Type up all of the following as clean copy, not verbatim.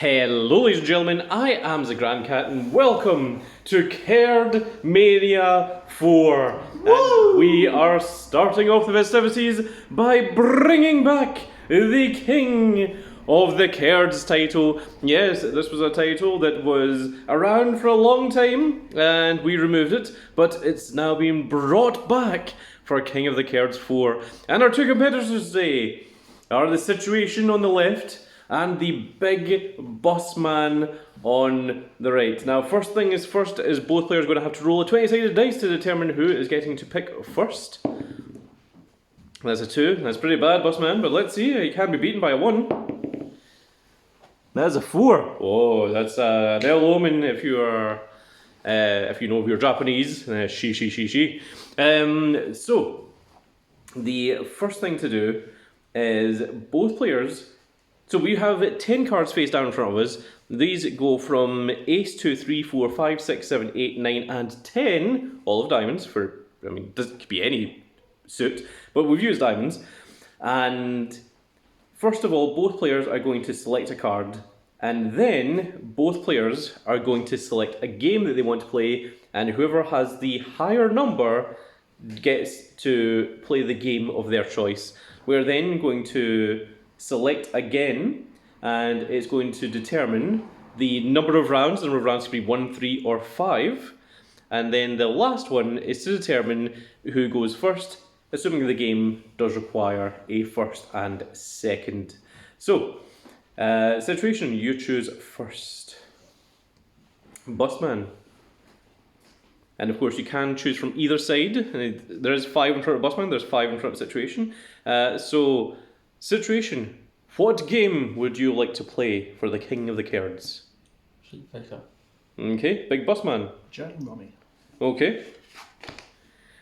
Hello ladies and gentlemen, I am the Grand Cat and welcome to Kerdmania 4. And we are starting off the festivities by bringing back the King of the Kerds title. Yes, this was a title that was around for a long time and we removed it, but it's now been brought back for King of the Kerds 4. And our two competitors today are the Situation on the left and the big boss man on the right. Now, first thing is first, is both players going to have to roll a 20-sided dice to determine who is getting to pick first. That's a 2. That's pretty bad, boss man, but let's see. You can't be beaten by a 1. That's a 4. Oh, that's an ill omen if you are, if you know if you're Japanese. She. So, the first thing to do is both players. So we have 10 cards face down in front of us. These go from ace to 3, 4, 5, 6, 7, 8, 9, and 10. All of diamonds for, I mean, this could be any suit, but we've used diamonds. And first of all, both players are going to select a card. And then both players are going to select a game that they want to play. And whoever has the higher number gets to play the game of their choice. We're then going to select again, and it's going to determine the number of rounds. The number of rounds could be 1, 3, or 5. And then the last one is to determine who goes first, assuming the game does require a first and second. So, Situation, you choose first. Bossman. And of course you can choose from either side. There is 5 in front of Bossman, there's 5 in front of Situation. So, Situation, what game would you like to play for the King of the Kerds? Street Fighter. Okay, Big Bossman. Giant Mummy. Okay.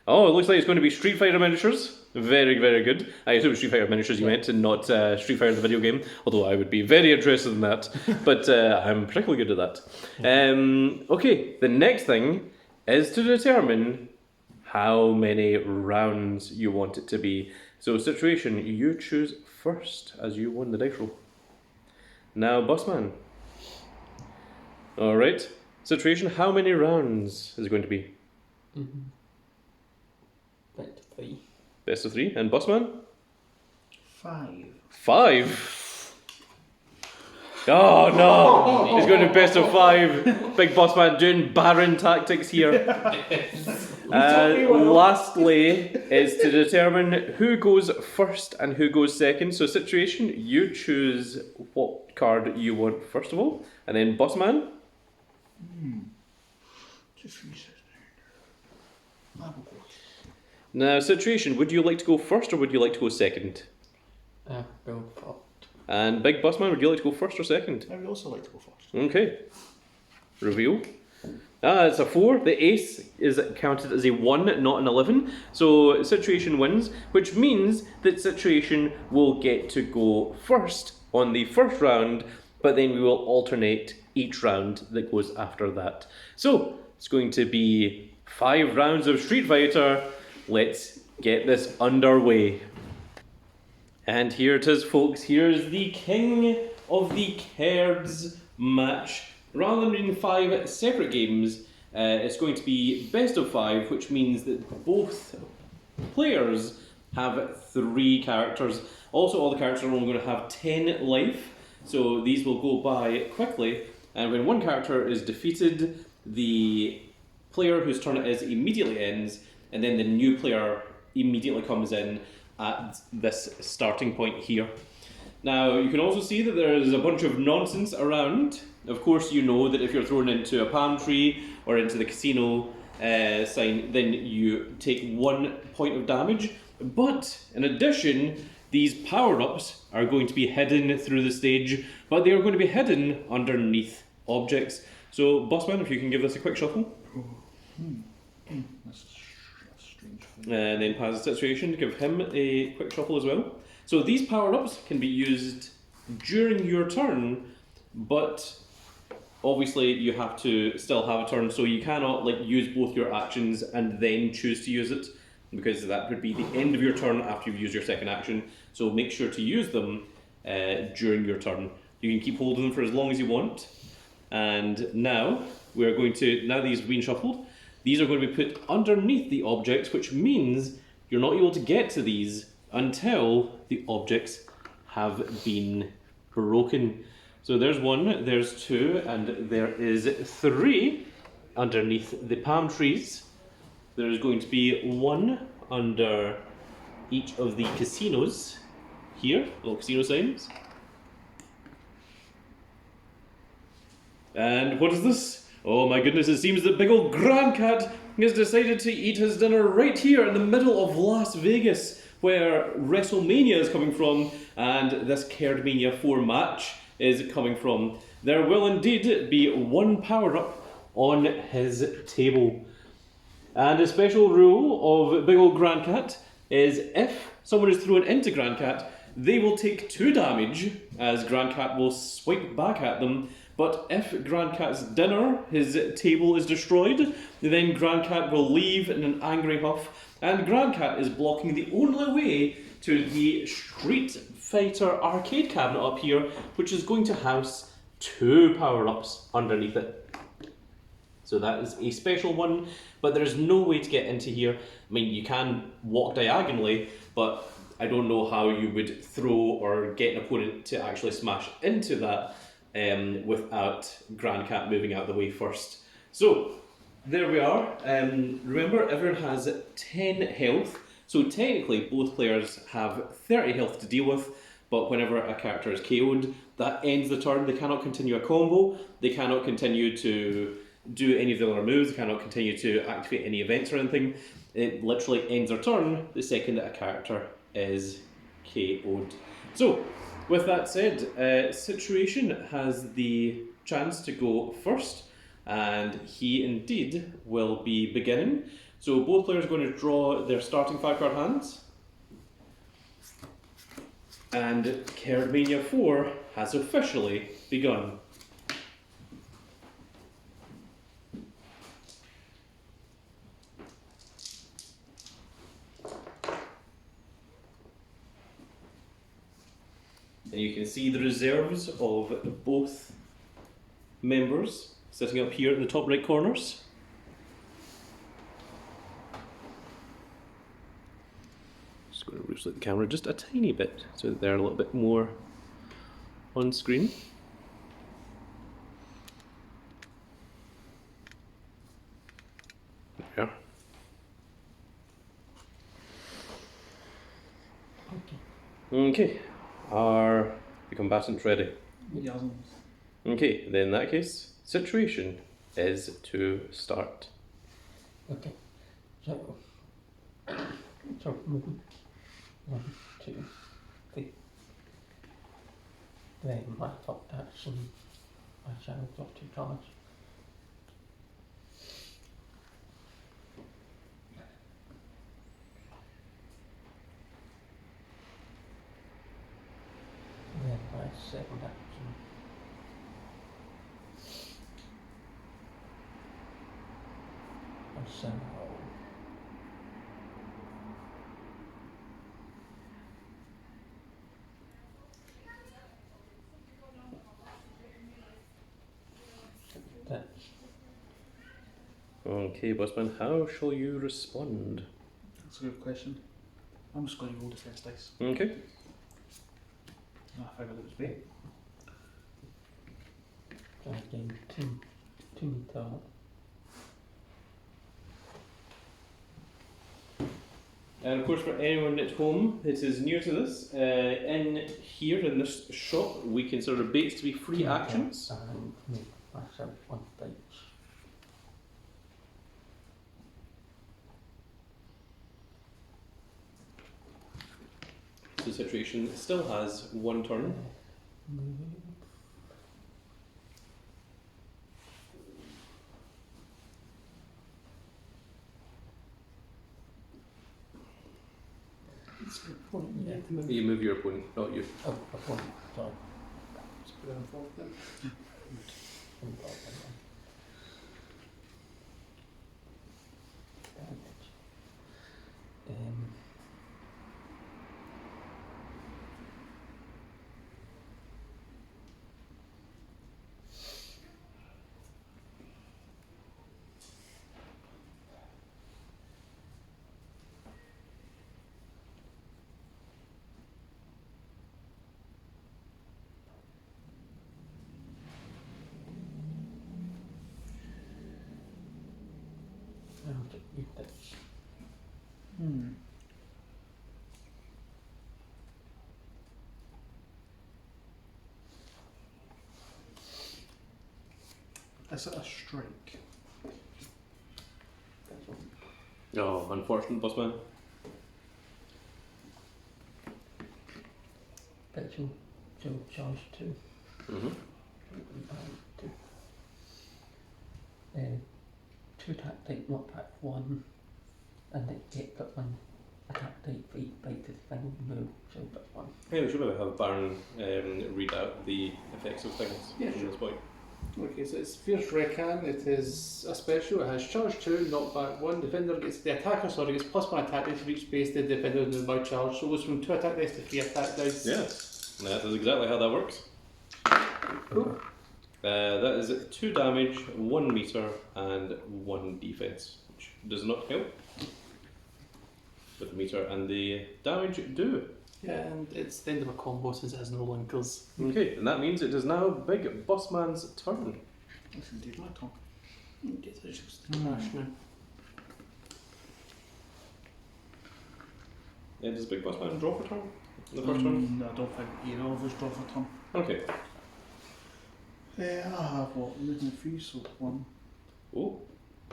Oh, it looks like it's going to be Street Fighter miniatures. Very, very good. I assume Street Fighter miniatures you meant, and not Street Fighter the video game. Although I would be very interested in that. But I'm particularly good at that. Okay, the next thing is to determine how many rounds you want it to be. So, Situation, you choose first as you won the dice roll. Now, Bossman. Alright. Situation, how many rounds is it going to be? Best of 3. Best of 3. And Bossman? 5. 5? Oh no! He's going to best of 5. Big Bossman doing Baron tactics here. Lastly is to determine who goes first and who goes second. So Situation, you choose what card you want first of all, and then Bossman. Just reset. Now Situation, would you like to go first or would you like to go second? Go first. And Big Bossman, would you like to go first or second? I would also like to go first. Okay. Reveal. It's a 4. The ace is counted as a 1, not an 11. So Situation wins, which means that Situation will get to go first on the first round, but then we will alternate each round that goes after that. So it's going to be 5 rounds of Street Fighter. Let's get this underway. And here it is, folks. Here's the King of the Kerds match. Rather than being 5 separate games, it's going to be best of 5, which means that both players have 3 characters. Also, all the characters are only going to have 10 life, so these will go by quickly. And when one character is defeated, the player whose turn it is immediately ends, and then the new player immediately comes in at this starting point here. Now, you can also see that there is a bunch of nonsense around. Of course, you know that if you're thrown into a palm tree or into the casino sign, then you take 1 point of damage. But, in addition, these power-ups are going to be hidden through the stage, but they are going to be hidden underneath objects. So, Bossman, if you can give this a quick shuffle. That's a strange thing. And then Paz's Situation, give him a quick shuffle as well. So these power-ups can be used during your turn, but obviously you have to still have a turn, so you cannot use both your actions and then choose to use it, because that would be the end of your turn after you've used your second action. So make sure to use them during your turn. You can keep hold of them for as long as you want. And now we're going to, now these have been shuffled, these are going to be put underneath the objects, which means you're not able to get to these until the objects have been broken. So there's 1, there's 2, and there is 3 underneath the palm trees. There's going to be 1 under each of the casinos here, little casino signs. And what is this? Oh my goodness, it seems that big old Grandcat has decided to eat his dinner right here in the middle of Las Vegas, where WrestleMania is coming from, and this Kerdmania 4 match is coming from. There will indeed be 1 power-up on his table. And a special rule of big old Grandcat is if someone is thrown into Grandcat, they will take 2 damage, as Grandcat will swipe back at them. But if Grandcat's dinner, his table, is destroyed, then Grandcat will leave in an angry huff, and Grandcat is blocking the only way to the Street Fighter arcade cabinet up here, which is going to house 2 power-ups underneath it. So that is a special one, but there's no way to get into here. I mean, you can walk diagonally, but I don't know how you would throw or get an opponent to actually smash into that without Grandcat moving out of the way first. So, there we are. Remember, everyone has 10 health, so technically both players have 30 health to deal with, but whenever a character is KO'd, that ends the turn. They cannot continue a combo, they cannot continue to do any of the other moves, they cannot continue to activate any events or anything. It literally ends their turn the second that a character is KO'd. So, with that said, Situation has the chance to go first, and he indeed will be beginning. So both players are going to draw their starting 5-card hands, and Kerdmania 4 has officially begun. And you can see the reserves of both members sitting up here in the top right corners. Just going to rotate the camera just a tiny bit so that they're a little bit more on screen. There we are. Okay. Are the combatants ready? Yeah. Okay, then in that case, Situation is to start. Okay. So movement. 1, 2, 3. Then my top action, I shall draw 2 cards. Then my second action, I shall that. Okay, Bossman, how shall you respond? That's a good question. I'm just going to roll the first dice. Okay. I figured it was me. Again, 2 meter. And of course, for anyone at home that is new to this, in here in this shop, we consider baits to be free actions. And make myself 1 dice. So Situation still has 1 turn. Yeah. You move your opponent, not you. Oh, opponent, sorry. Just put it on forward then. You ditch. Is it a strike? Oh, unfortunate, boss man. Ditching. So charge 2. Mm-hmm. Two. 2 attack type, not attack 1. And then get got 1 attack type for each bite to the final move. So but 1. Hey, we should maybe have Baron read out the effects of things Yeah, from sure. this point. Okay, so it's Fierce Recan. It is a special. It has charge 2, knockback 1. Defender gets the attacker. Sorry, gets +1 attack dice for each base the defender moves by charge. So it goes from 2 attack dice to 3 attack dice. Yes, that is exactly how that works. Cool. That is 2 damage, 1 meter, and 1 defense, which does not help with the meter and the damage do. Yeah, and it's the end of a combo since it has no linkers. Okay, and that means it is now Big Boss Man's turn. That's indeed my turn. Get it just Hmm. trash now. Does Big Boss Man draw for turn? The first turn? No, I don't think either of us draw for turn. Okay. I have what? Movement 3, so 1, Oh,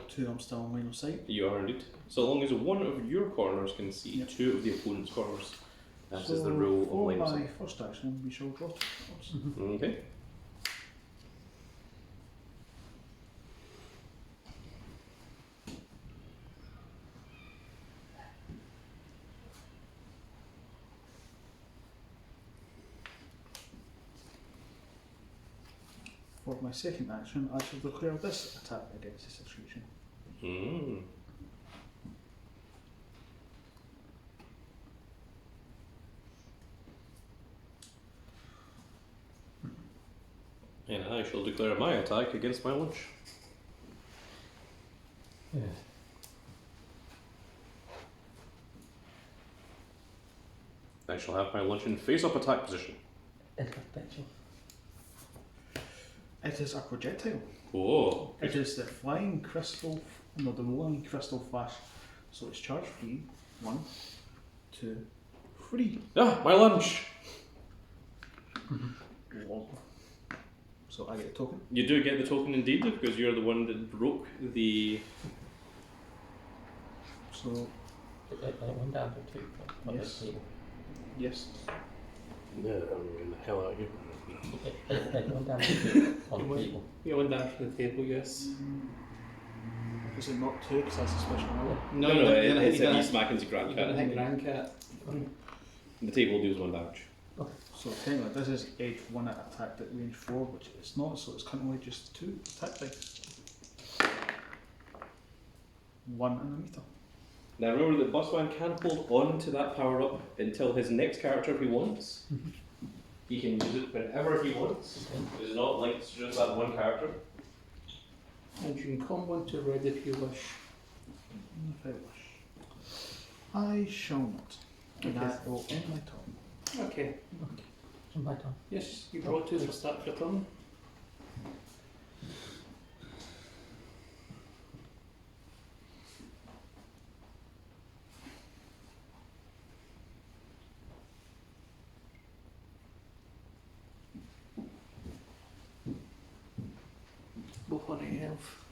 2, I'm still on line of sight. you are indeed. So long as one of your corners can see Yep. 2 of the opponent's corners. That is So the rule of for line of my sight. first action, we shall draw 2 cards. Okay. For my second action, I shall declare this attack against the situation. Mm. And I shall declare my attack against my lunch. Yeah. I shall have my lunch in face-up attack position. It's a ditching. It is a projectile. Oh. It is the flying crystal, no, the rolling crystal flash. So it's charge free. 1, 2, 3. Ah, my lunch! Lol. So I get a token. You do get the token indeed, because you're the one that broke the... So, One down to 2 on Yes. the table. yes. Yeah, I'm getting the hell out of here. One down to 2 on the table. Yeah, 1 down from the table, yes. Is it not 2 because that's a special roll? No, it's a smack into Grand You're gonna hit Cat. Grand Cat. The table deals 1 damage. So technically this is edge 1 at attack at range 4, which it's not, so it's currently just 2 attack dice. 1 in a meter. Now remember that Bossman can hold on to that power up until his next character if he wants. He can use it whenever he wants. It is not linked to just that one character. And you can combo into red if you wish. If I wish. I shall not. And Okay. that will end my turn. Okay. So my turn. Yes, you draw 2 for start your turn. Both on 8 health.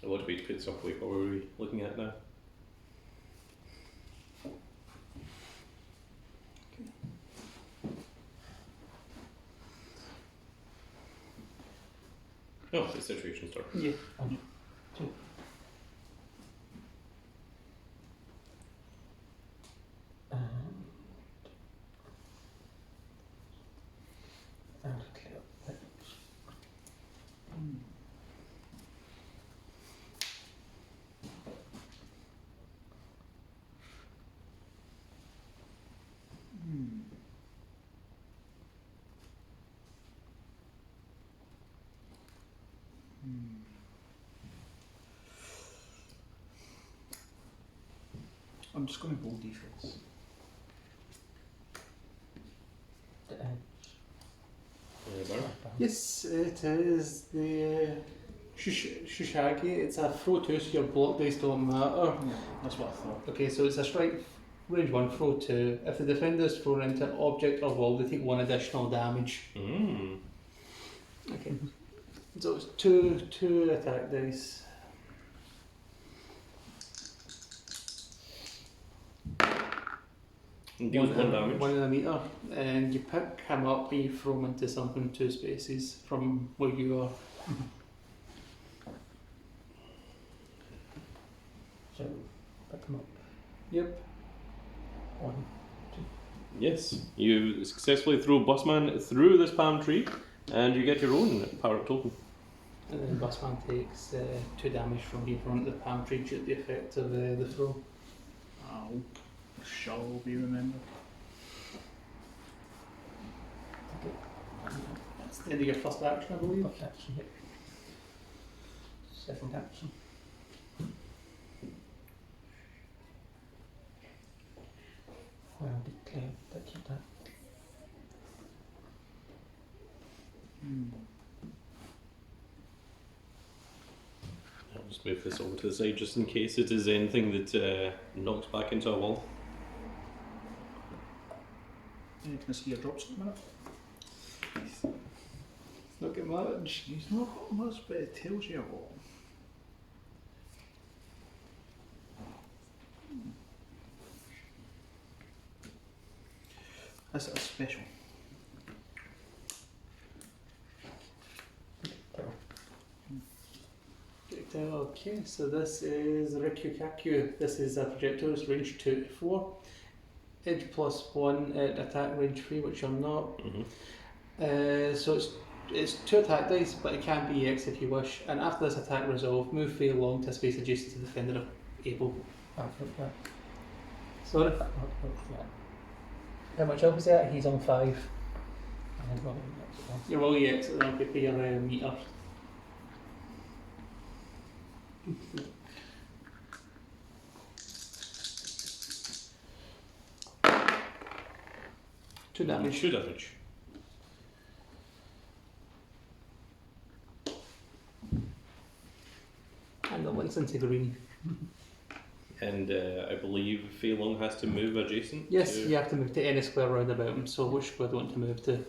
What do we put software? What were we looking at now? Oh, it's the situation start. Yeah. 2. And clear. I'm just going to roll defense. The edge. Baron. Yes, it is the Shushagi. It's a throw 2, so your block dice don't matter. Yeah, that's what I thought. Okay, so it's a strike range 1, throw 2. If the defender is thrown into an object or wall, they take 1 additional damage. Mm. Okay. So it's two attack dice. And deals 1 damage. 1 in a meter. And you pick him up and you throw him into something 2 spaces from where you are. So, pick them up. Yep. 1, 2. Yes, you successfully throw Bossman through this palm tree, and you get your own power-up token. And then Busman takes 2 damage from being thrown at the palm tree due to the effect of the throw. Ow. Shall be remembered. That's the end of your first action, I believe. First action, yep. Second action. Well, declare that you that. I'll just move this over to the side just in case it is anything that knocks back into a wall. Can I see your drops in a minute? It's not getting much. He's not got much, but it tells you a lot. That's a special. Okay, so this is Rikyu. This is a projectile, it's range 2 to 4. Edge +1 at attack range 3, which I'm not. So it's 2 attack dice, but it can be EX if you wish. And after this attack resolve, move 3 along to a space adjacent to the defender if able. Flip that. Sorry? Flip that. How much health is that? He's on 5. And then roll the next one. You're well EX, and I'll prepare your meter. Two damage. 2 damage. And the links into green. And I believe Fei Long has to move adjacent. Yes, to... you have to move to any square round about him. So which square do you want to move to?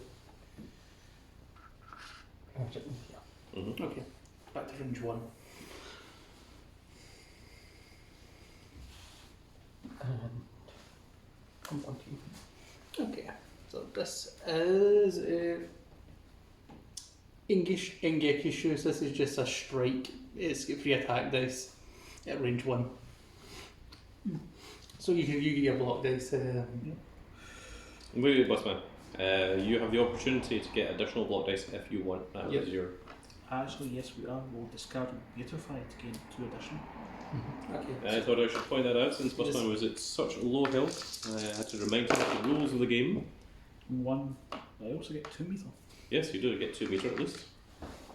Okay, back to range 1. And come on to you. Okay, so this is Ingeki shoes. This is just a strike. It's got 3 attack dice at range 1. So you get your block dice. Wait, Bossman. You have the opportunity to get additional block dice if you want. That Yep. is your. Actually, yes, we are. We'll discard Beautify to gain 2 additional. Okay. I thought I should point that out since Bossman was at such low health. I had to remind him of the rules of the game. 1. I also get 2 meter. Yes, you do get 2 meter at least,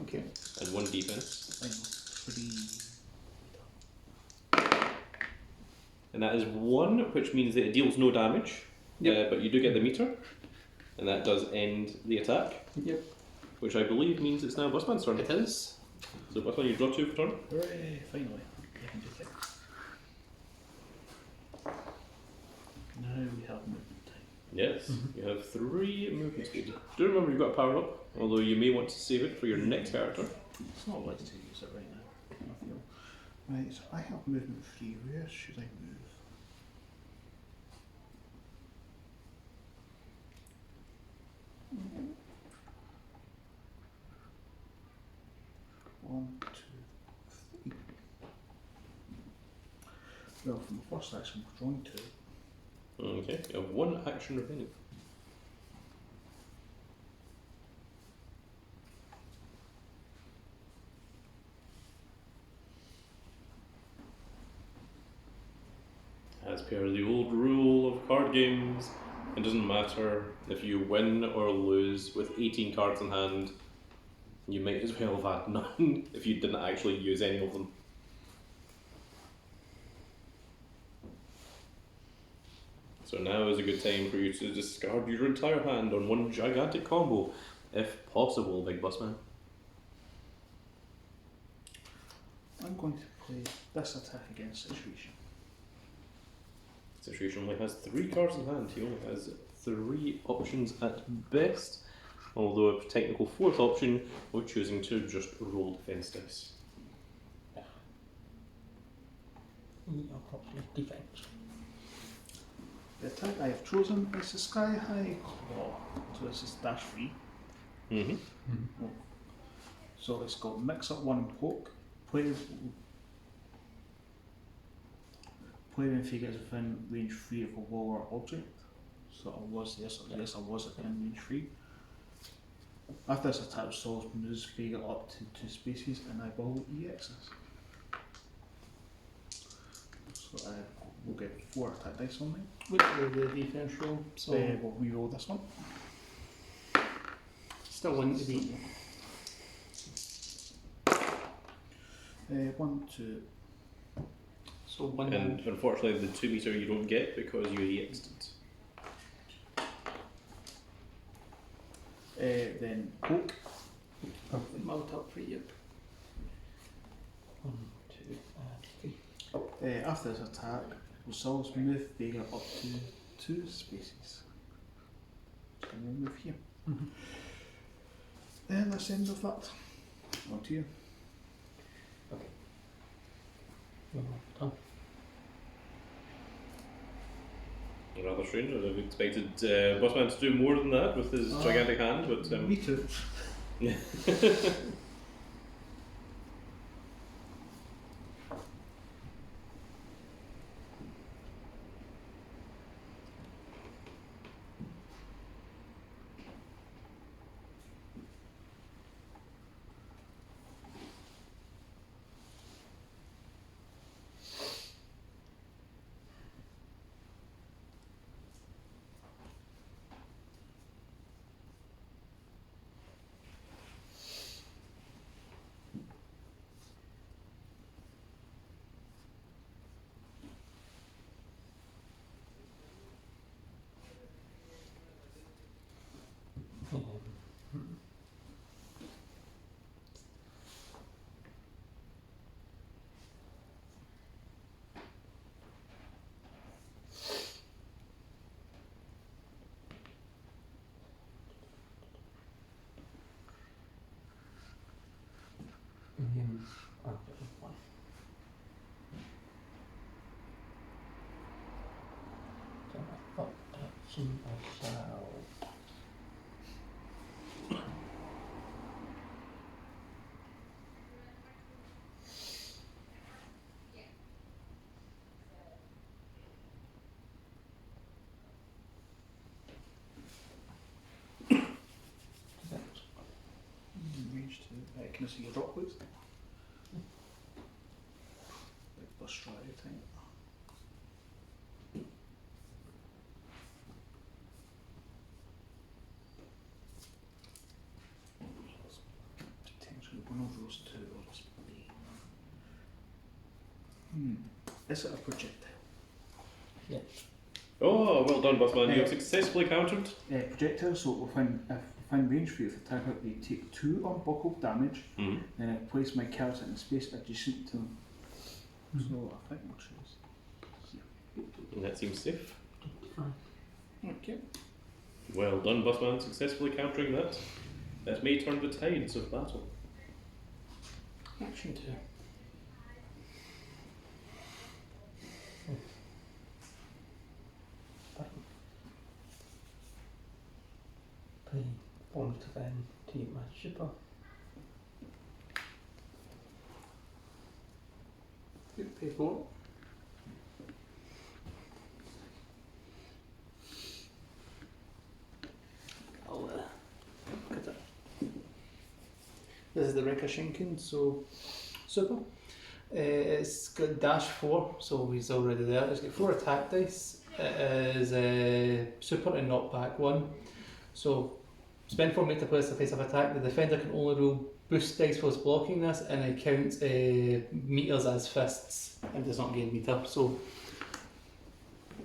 Okay. and 1 defense. Final. 3. And that is 1, which means that it deals no damage. Yep. But you do get the meter, and that does end the attack. Yep. Which I believe means it's now Bossman's turn. It is. So Bossman, you draw 2 for turn. Hooray! Finally. I can do things. Now we have movement time. Yes, you have 3 movement speed. Do remember you've got a power up, although you may want to save it for your next character. It's not wise to use it right now, I feel. Right, so I have movement 3. Where should I move? One, two, three. Well, from the first action, we're drawing 2. Okay, you have 1 action remaining. As per the old rule of card games, it doesn't matter if you win or lose with 18 cards in hand, you might as well have had none if you didn't actually use any of them. So now is a good time for you to discard your entire hand on one gigantic combo, if possible, Big Boss Man. I'm going to play this attack against Situation. Situation only has 3 cards in hand. He only has 3 options at best, although a technical 4th option of choosing to just roll defense dice. I'll probably defense. The attack I have chosen is the Sky High Claw, so this is dash free. Mm-hmm. So it's got mix up 1 and poke. Player when figures within range 3 of a wall or object. So I was yes I was within range 3. After this attack resolves, moves figure up to 2 spaces and I will EX this. So we'll get 4 attack dice on me. What's the defense roll? So We'll re-roll this one. still 1 to beat. 1, 2. So 1 And unfortunately, the 2 meter you don't get because you EX'd it. Then poke. mount up for you. 1, 2, and 3. After this attack, resolves move figure up to 2 spaces. Just going to move here. And that's the end of that. On to you. Well done. Rather strange. I'd have expected Bossman to do more than that with his gigantic hand, but Me too. I'll get 1. So I thought action I shall. Defense. Range 2. Can I see your drop, please? Big bus drive thing. Potentially one of those 2 will just be. Is it a projectile? Yeah. Oh, well done, Bossman. You have successfully countered. Projectile, so if within range 3 of the target, they take 2 unbuckled damage, Mm-hmm. then I place my cards in the space adjacent to them. So I think we'll choose here. And that seems safe. Okay. Well done, Bossman, successfully countering that. That may turn the tides of battle. Action 2. Pay 1 to then take my super. Good, pay 4. I'll look at it. This is the Rekashinkin, so super. It's got dash 4, so he's already there. It's got 4 attack dice. It is super and knock back 1. So spend 4 meter to place a face-off attack. The defender can only roll boost dice whilst blocking this, and it counts meters as fists and does not gain meter. So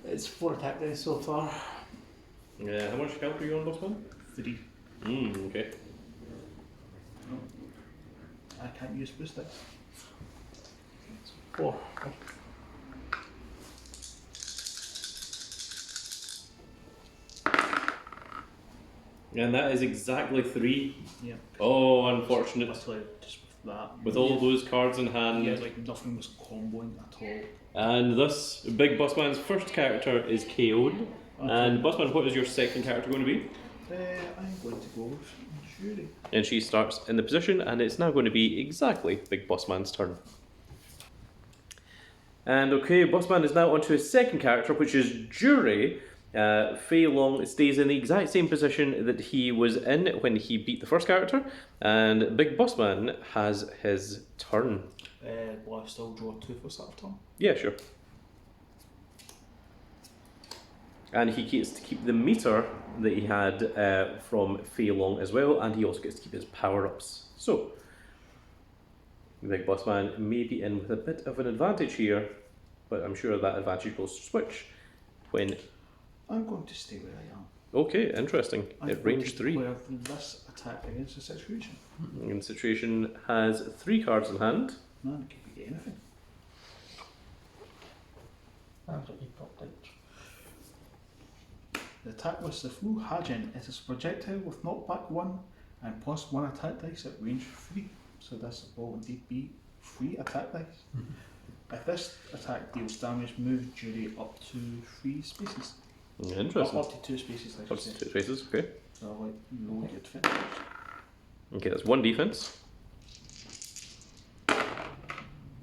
It's 4 attack dice so far. How much health are you on, Bossman? 3. Okay. I can't use boost dice. 4. And that is exactly 3. Yeah. Oh, unfortunate. That's like just with that. With all those cards in hand. Yeah, like nothing was comboing at all. And thus, Big Bossman's first character is KO'd. And Bossman, what is your second character going to be? I'm going to go with Jury. And she starts in the position, and it's now going to be exactly Big Bossman's turn. And okay, Bossman is now onto his second character, which is Jury. Fei Long stays in the exact same position that he was in when he beat the first character, and Big Bossman has his turn. Will I still draw 2 for start of turn? Yeah, sure. And he gets to keep the meter that he had from Fei Long as well, and he also gets to keep his power-ups. So, Big Bossman may be in with a bit of an advantage here, but I'm sure that advantage will switch when... I'm going to stay where I am. Okay, interesting. At range 3. Where this attack against the situation. And the situation has 3 cards in hand. Man, it could be anything. That's what you popped out. The attack with the Fu Hajin is a projectile with knockback 1 and plus 1 attack dice at range 3. So this will indeed be 3 attack dice. If this attack deals damage, move Jury up to 3 spaces. Interesting. Up to 2 spaces, I Up should to say. 2 spaces, okay. So I'll like load your defense. Okay, that's 1 defense.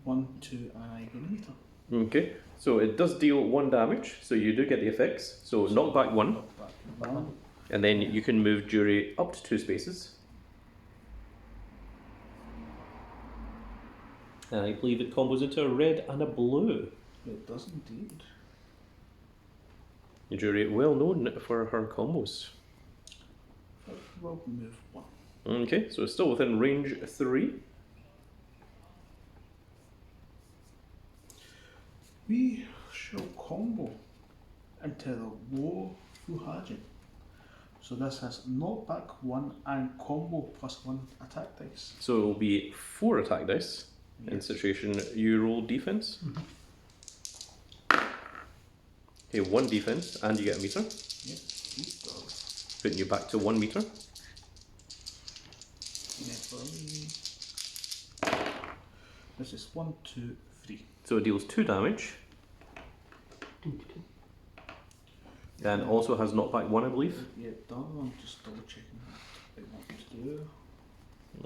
1, 2, and I gain a meter. Okay, so it does deal 1 damage, so you do get the effects. So knockback 1, Knockback 1. and then you can move Jury up to 2 spaces. And I believe it combos into a red and a blue. It does indeed. Jury, well known for her combos. We'll move 1. Okay, so it's still within range 3. We shall combo into the low Fuhajin. So this has knockback 1 and combo plus 1 attack dice. So it will be 4 attack dice. In Yes. situation, you roll defense. Okay, 1 defense, and you get a meter, Yep. putting you back to 1 meter. This is 1, 2, 3. So it deals 2 damage, 2 to 2. and also has knockback 1, I believe. Yeah, done. I'm just double checking what I want to do.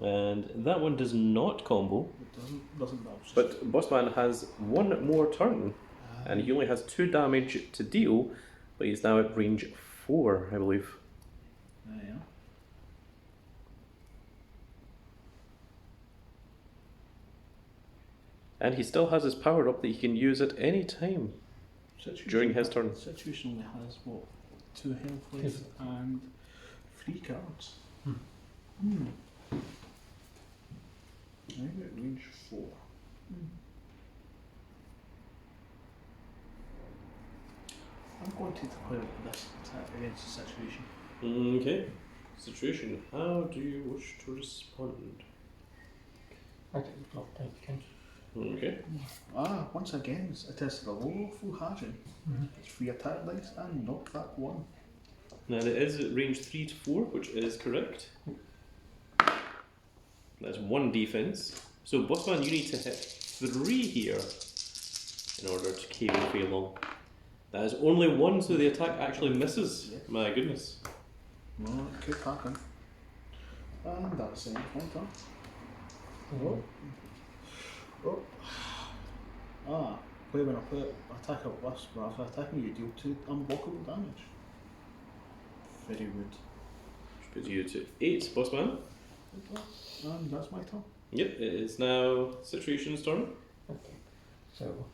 And that one does not combo, It doesn't matter. but Bossman has 1 more turn, and he only has 2 damage to deal, but he's now at range 4, I believe. Yeah. And he still has his power up that he can use at any time. During his turn. Situation only has what? 2 health left and 3 cards. I'm at range 4. I'm going to declare this attack against the situation. Okay. Situation. How do you wish to respond? I think you popped out again. Okay. Once again, it is the low Fuhajin. It's 3 attack dice and knockback 1. Now it is at range 3 to 4, which is correct. That's 1 defense. So Bossman, you need to hit 3 here in order to KO Fei Long. That is only 1, so the attack actually misses. Yeah. My goodness. Well, it could happen. And that's the end of my turn. When I put attack at worst, but after attacking you deal 2 unblockable damage. Very good. Which puts you to 8, Bossman. And that's my turn. Yep, it is now Situation's turn. Okay. So,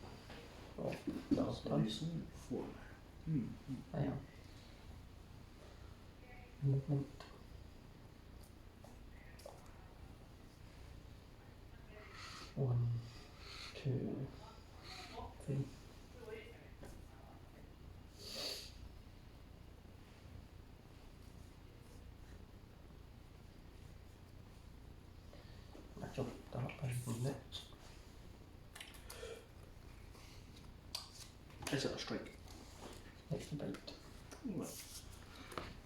oh, So that's done. it's 4 now. I am. Movement. One, 2, 3. And next. Is it a strike? Next to bite. Well,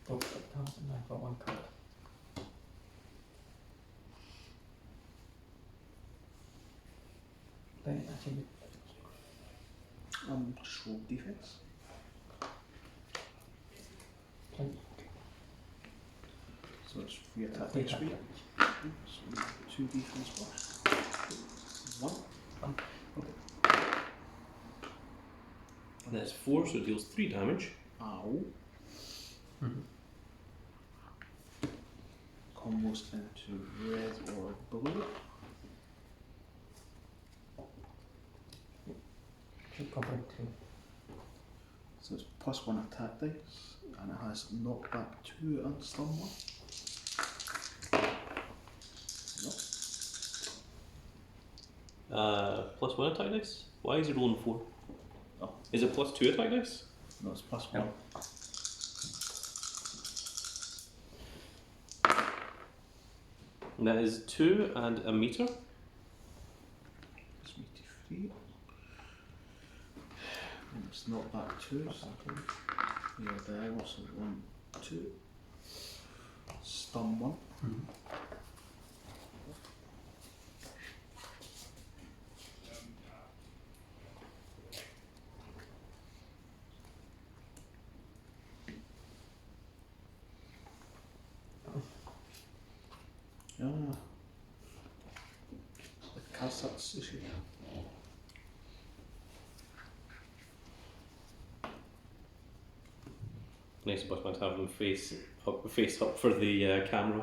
Don't put cards and I've got one card. Then I think just roll defense. plenty. So it's 3 attack Three dice attack for you. damage. So 2 defense plus 1. And that's 4, so it deals 3 damage. Ow. Mm-hmm. Combos into red or blue. Should go back to So it's +1 attack dice, and it has knockback 2 and stun 1. +1 attack dice? Why is it rolling 4? Oh. Is it +2 attack dice? No, it's +1. No. And that is 2 and a meter. It's meaty 3. And it's knockback 2, so yeah, diagonal, so 1, 2. Stun 1. Yeah. The Kassat sushi. Nice of Bushman to have them face up for the camera.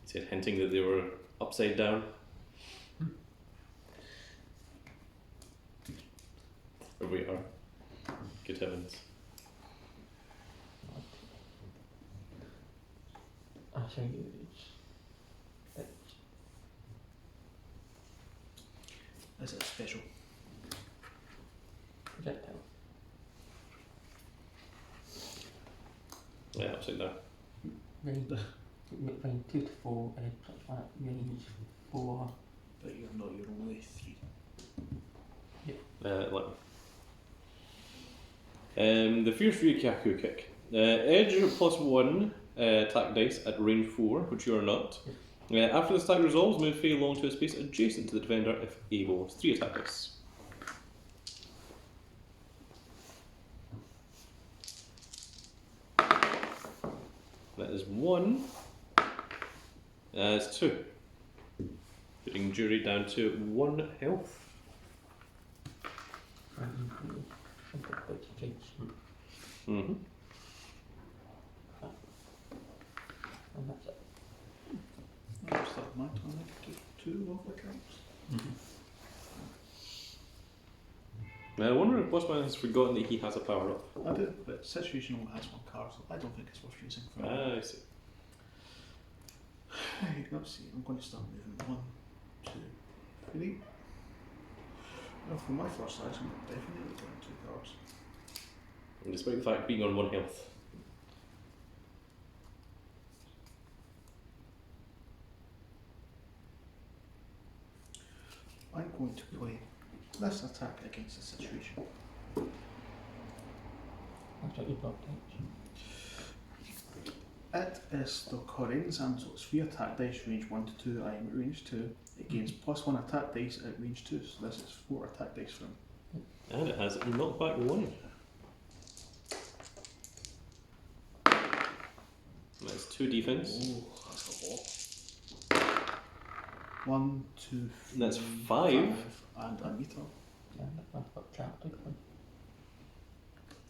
He said, hinting that they were upside down. There we are. Good heavens. I shall use it. Is it special? Projectile. Yeah, upside down. Range 2 to 4 and +1 range 4. But you're not, you're only 3. 11. The Fierce Ryukyaku kick. Edge +1 attack dice at range 4, which you are not. After this attack resolves, move Fey along to a space adjacent to the defender if able. It's 3 attack dice. That is 1. It's 2. Putting Jury down to 1 health. And got bits of change. Mm-hmm. And that's it. I'll start my turn. I get 2 lovely cards. I wonder if Bushman has forgotten that he has a power up. I do, but Situation only has 1 card, so I don't think it's worth using for me. Ah, I see. Right, let's see, I'm going to start moving 1, 2, 3. Well, for my first size, I'm definitely going 2 cards. And despite the fact being on 1 health. I'm going to play this attack against the Situation. That's what you blocked out. It is the Kerds, and so it's 3 attack dice, range 1 to 2. I am at range 2. It gains +1 attack dice at range 2, so this is 4 attack dice for him. And it has knockback 1. That's 2 defense. Oh, that's a lot. 1, 2, 3. That's 5. And a meter. Yeah, I've got trapped again.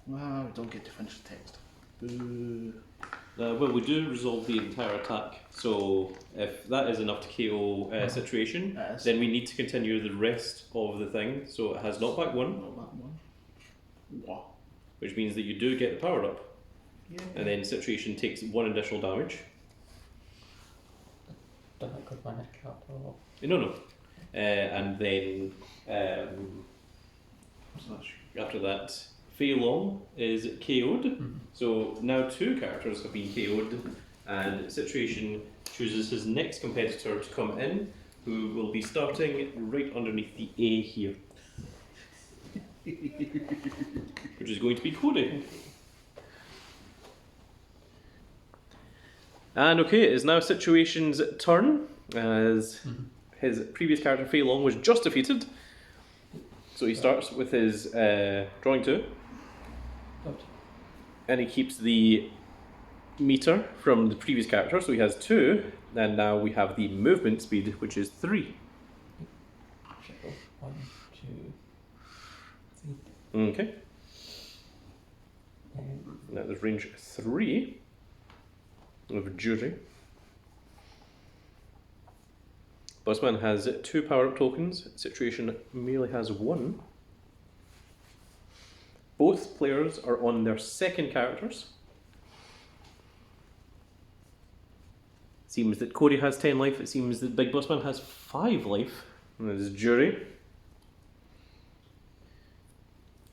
Wow, we don't get to finish the text. Boo. Well, we do resolve the entire attack, so if that is enough to KO Situation, Yes. then we need to continue the rest of the thing. So it has knockback 1, Not that one. What? which means that you do get the power up, Yeah. and then Situation takes 1 additional damage. Don't I could manage to trapped or No. And then So that's after that, Fei Long is KO'd. So now 2 characters have been KO'd, And Situation chooses his next competitor to come in, who will be starting right underneath the A here. Which is going to be Cody. And okay, it is now Situation's turn, as his previous character Fei Long was just defeated. So he starts with his drawing 2, Gotcha. and he keeps the meter from the previous character, so he has 2, and now we have the movement speed, which is 3. Shuffle. 1, 2, 3. Okay, that is range 3 of Jury. Bossman has 2 power-up tokens. Situation merely has 1. Both players are on their second characters. Seems that Cody has 10 life. It seems that Big Bossman has 5 life. And that is Jury.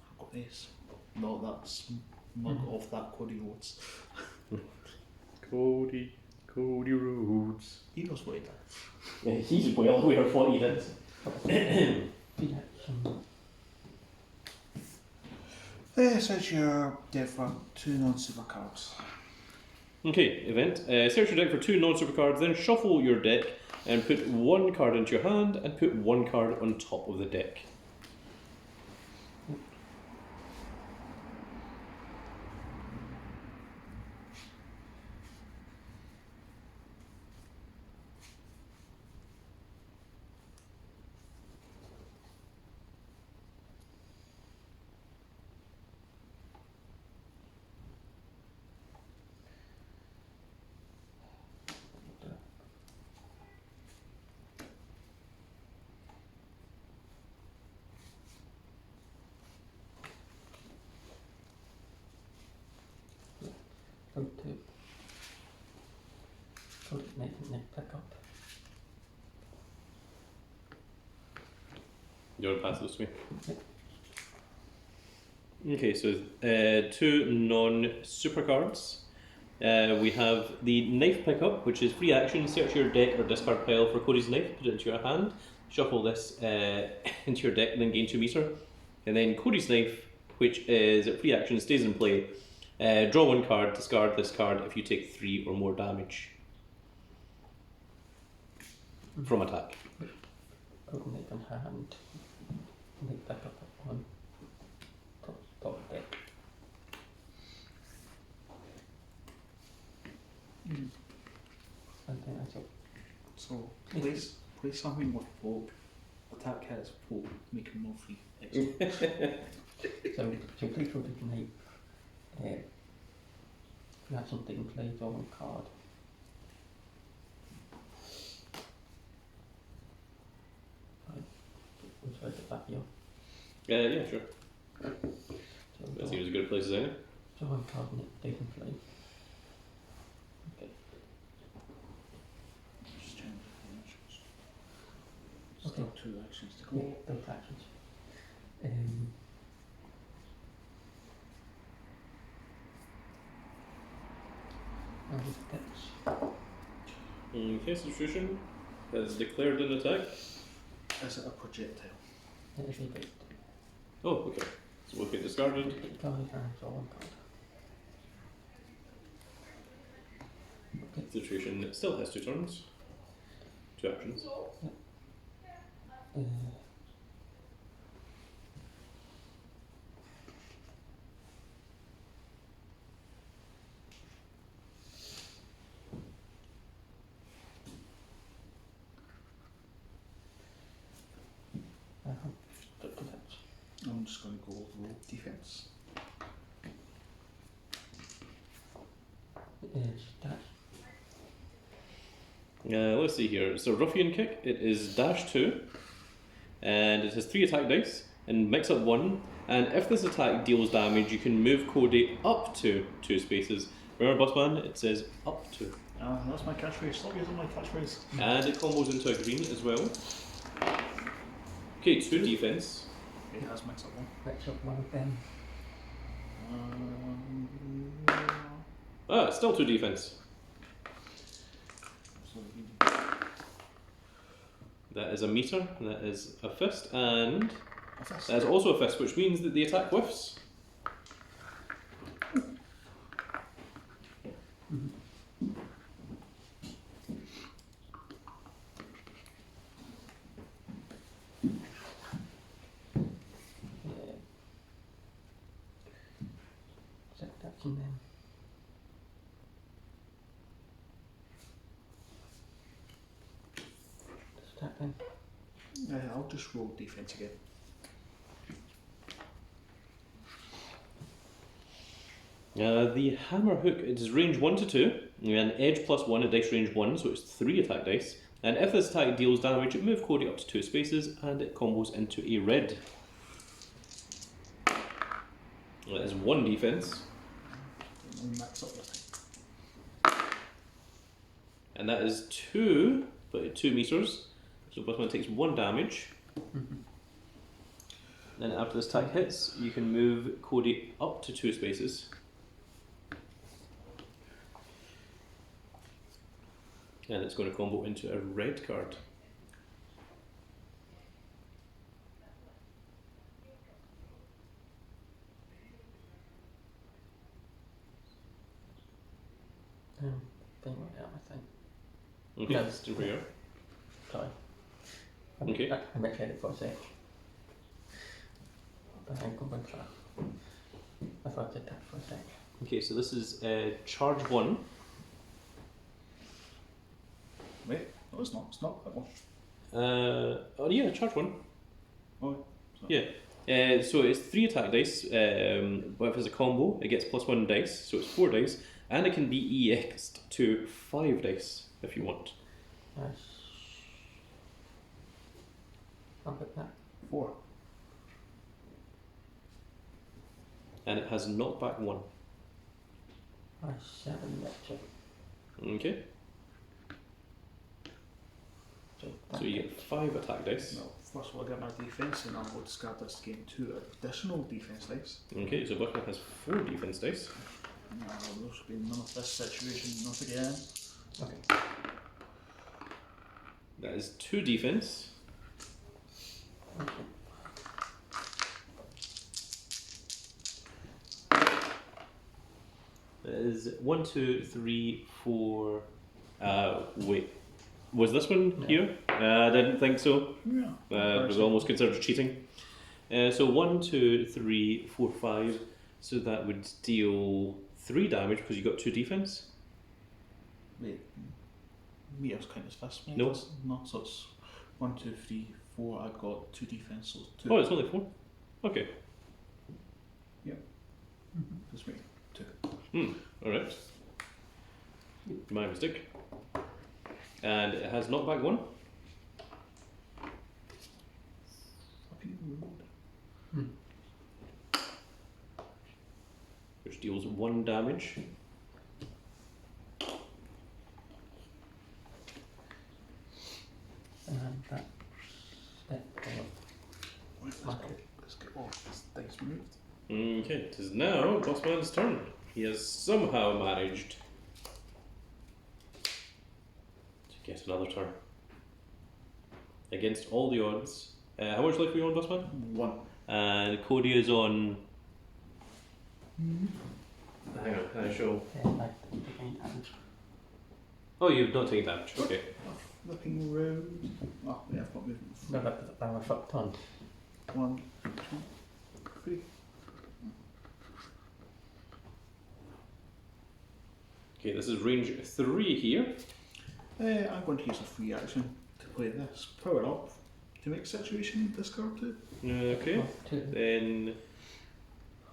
I've got this. Not that smug off that Cody Rhodes. Cody Rhodes. He knows what he does. Yeah, he's well aware of what he did. Free action. Says you're dead for 2 non-super cards. Okay, event. Search your deck for 2 non-super cards, then shuffle your deck and put 1 card into your hand and put 1 card on top of the deck. Go to. Go to pick up. You want to pass those to me? Yep. Okay, so 2 non-super cards. We have the knife pickup, which is free action. Search your deck or discard pile for Cody's knife, put it into your hand, shuffle this into your deck, and then gain 2 meter. And then Cody's knife, which is free action, stays in play. Draw 1 card, discard this card if you take 3 or more damage from attack. Go to knife in hand. Knife pick up at 1. Top deck. And then I shall. So, play something with folk. Attack hits folk, make him more free. Excellent. So play for the knife. You have something in play, draw 1 card. Right. We'll try to get back here. Yeah, sure. So That seems as good a place as any. draw 1 card and they can play. Okay. Just change the actions. Okay. Still 2 actions to go. Yeah, both actions. And that's Okay, substitution has declared an attack. Is it a projectile? it is a bit. Oh, okay. So we'll get discarded. Draw and draw 1 card. Okay. Situation still has 2 turns. 2 actions. I'm just going to go roll defense. Dash. Let's see here. So Ruffian Kick, it is dash 2, and it has 3 attack dice, and mix up 1, and if this attack deals damage, you can move Cody up to 2 spaces. Remember, Bossman, it says up to. That's my catchphrase. Stop using my catchphrase. And it combos into a green as well. Okay, 2 defense. It has mix up 1. Mix up 1 of them. Still 2 defense. is a meter, that is a fist, and A fist. that is also a fist, which means that the attack whiffs. Yeah. Set that in then. Just that then. I'll just roll defense again. The hammer hook, it is range 1 to 2, and edge +1 at dice range 1, so it's 3 attack dice. And if this attack deals damage, it moves Cody up to 2 spaces, and it combos into a red. That is 1 defense, I'll max up this thing. and that is 2, but at 2 meters. So Busman takes 1 damage. Then after this attack hits, you can move Cody up to 2 spaces. And it's going to combo into a red card. Thing like that, I think. Okay, No. still here. Sorry. Okay. I mentioned it for a sec. But I'm going to try. I thought I did that for a sec. Okay, so this is charge 1. Wait, no, it's not. It's not that one. Oh yeah, charge 1. Oh, Yeah. So it's 3 attack dice, but if it's a combo, it gets +1 dice, so it's 4 dice, and it can be EX'd to 5 dice if you want. Nice. I'll put that. 4. And it has knockback 1. Nice 7 lecture. Okay, So so you get 5 attack dice. No, first of all, I get my defense, and I'll discard this to gain 2 additional defense dice. Okay, so Buckman has 4 defense dice. No, there should be none of this situation, not again. Okay. That is 2 defense. Okay. That is 1, 2, 3, 4. Wait, was this one No. here? I didn't think so. Yeah. It was almost considered cheating. So 1, 2, 3, 4, 5. So that would deal 3 damage because you got 2 defense. Wait, meters count as fist, mate? No. No, so it's 1, 2, 3, 4. I've got 2 defense, so it's 2. Oh, it's only 4. Okay. Just wait, 2. All right. My mistake. And it has knockback 1. Which deals 1 damage. And that step forward. Let's get all this dice moved. Okay, it is now Bossman's turn. He has somehow managed to get another turn. Against all the odds. How much life are you on, Bossman? 1. And Cody is on. Hang on, can I show? Oh, you've not taken damage. Okay. Looking around. Oh, yeah, I've got movement. No, that was fucked on. 1, 2, 3. Okay, this is range 3 here. I'm going to use a free action to play this. Power up to make situation discard 2. Okay. Oh, 2. Then.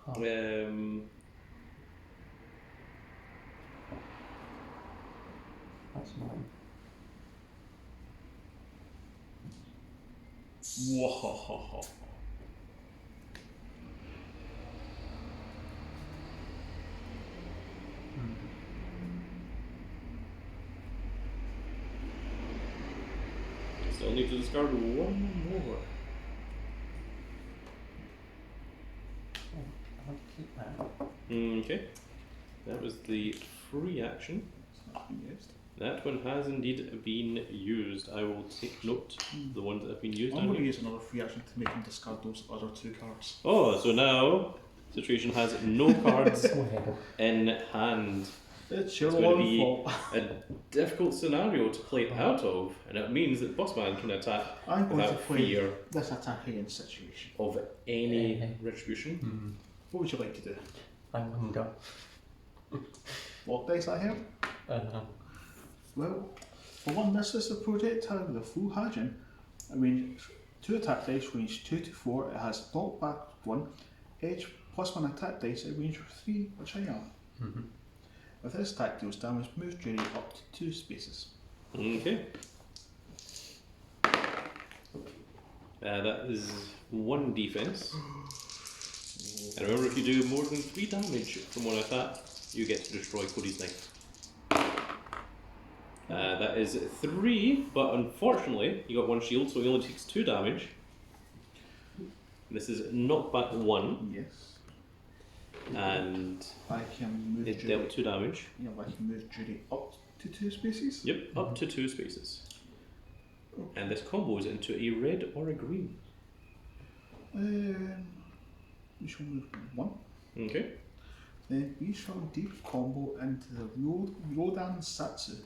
Half. That's mine. Whoa. Still need to discard 1 more. I'll keep that. Okay. That was the free action. It's not being used. That one has indeed been used. I will take note of the ones that have been used. I'm down going to here. use another free action to make him discard those other 2 cards. Oh, so now Situation has no cards Go ahead. in hand. It's your It's going to own be fault. a difficult scenario to play out of, and it means that Bossman can attack I'm going to without play fear this attacking situation. of any retribution. What would you like to do? I wonder. What dice I have? Well, for one, this is a projectile with a full Hajin. I mean, 2 attack dice, range 2 to 4. It has knockback 1, edge plus 1 attack dice at range 3, which I have. If this attack deals damage, move Jury up to 2 spaces. Okay. That is 1 defense. And remember, if you do more than 3 damage from 1 attack, you get to destroy Cody's knife. That is 3, but unfortunately, you got 1 shield, so he only takes 2 damage. This is knockback 1, Yes. and I can move it Jury. dealt 2 damage. Yeah, I can move Jury up to 2 spaces. Yep, up to 2 spaces. And this combos into a red or a green. We shall move 1. Okay. Then we shall deep combo into the Rodan Satsu.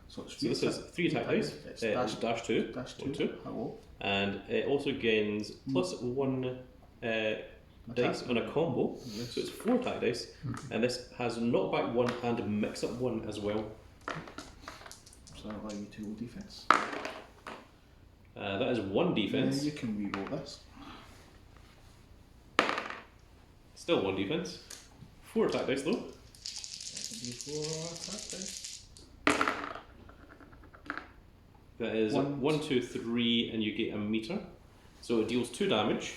So it's So this is 3 attack dice. It's Dash 2. dash 2. 1, 2. Hello. And it also gains plus 1 dice on a combo. Yes. So it's 4 attack dice. And this has knockback 1 and mix up 1 as well. So that'll allow you to roll defense. That is 1 defense. You can re-roll this. Still 1 defense. 4 attack dice though. That can be 4 attack dice. That is One. 1, 2, 3, and you get a meter. So it deals 2 damage.